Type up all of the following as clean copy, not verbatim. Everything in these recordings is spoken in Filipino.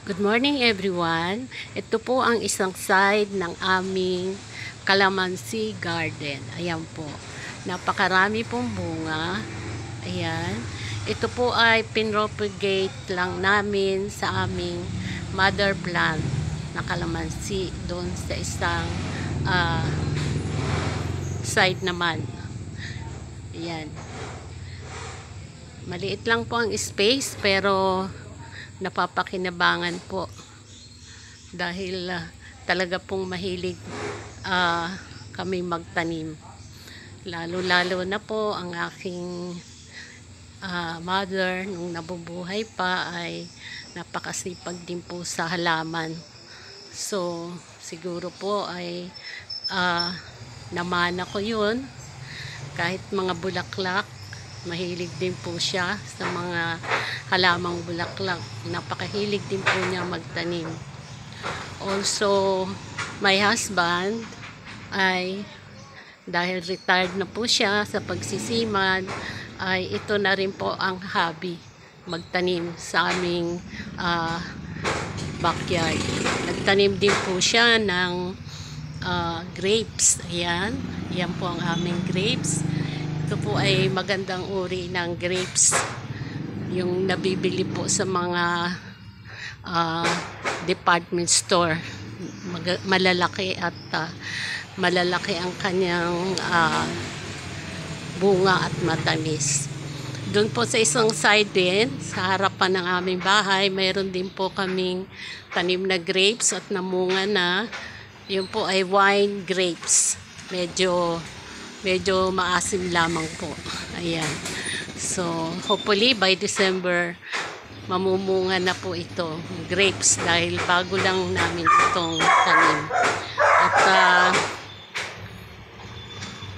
Good morning everyone. Ito po ang isang side ng aming calamansi garden. Ayan po. Napakarami pong bunga. Ayan. Ito po ay pinropagate lang namin sa aming mother plant na calamansi doon sa isang side naman. Ayan. Maliit lang po ang space pero napapakinabangan po dahil talaga pong mahilig kami magtanim, lalo na po ang aking mother nung nabubuhay pa ay napakasipag din po sa halaman. So siguro po ay namana ko yun, kahit mga bulaklak mahilig din po siya sa mga halamang bulaklak. Napakahilig din po niya magtanim. Also, my husband ay dahil retired na po siya sa pagsisimad, ay ito na rin po ang hobby, magtanim sa aming backyard. Nagtanim din po siya ng grapes. Ayan. Yan po ang aming grapes. Ito po ay magandang uri ng grapes, yung nabibili po sa mga department store. Malalaki at malalaki ang kanyang bunga at matamis. Doon po sa isang side din, sa harapan ng aming bahay, mayroon din po kaming tanim na grapes at namunga na. Yun po ay wine grapes. Medyo maasim lamang po. Ayan. So, hopefully by December mamumunga na po ito, grapes, dahil bago lang namin itong tanim. At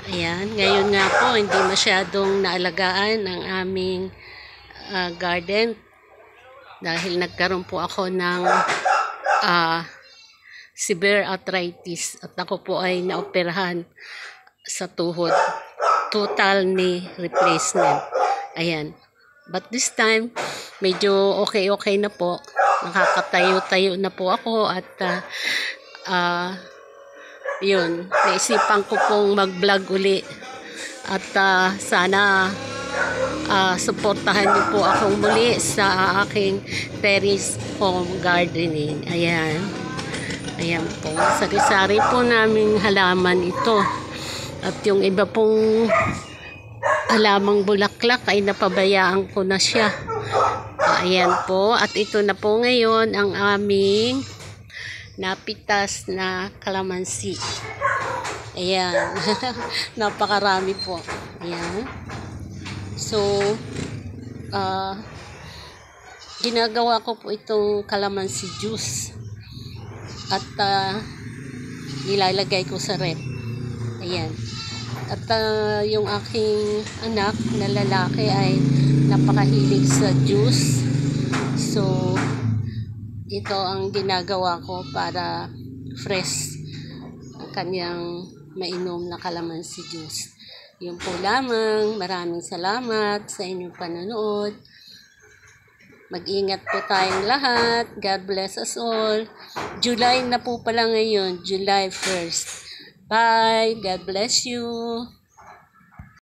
ayan, ngayon nga po hindi masyadong naalagaan ang aming garden dahil nagkaroon po ako ng severe arthritis at ako po ay naoperahan sa tuhod, total knee replacement. Ayan. But this time, medyo okay na po. Nakakatayo-tayo na po ako at yun, naisipan ko pong mag-vlog uli at sana suportahan niyo po akong muli sa aking terrace home gardening. Ayan. Ayan po. Sari-sari po naming halaman ito. At yung iba pong halamang bulaklak ay napabayaan ko na siya. Ayan po. At ito na po ngayon ang aming napitas na calamansi. Ayan. Napakarami po. Ayan. So, ginagawa ko po itong calamansi juice. At nilalagay ko sa rep. Ayan. At yung aking anak na lalaki ay napakahilig sa juice. So, ito ang ginagawa ko para fresh ang kanyang mainom na calamansi juice. Yun po lamang. Maraming salamat sa inyong panonood. Mag-ingat po tayong lahat. God bless us all. July na po pala ngayon. July 1st. Bye. God bless you.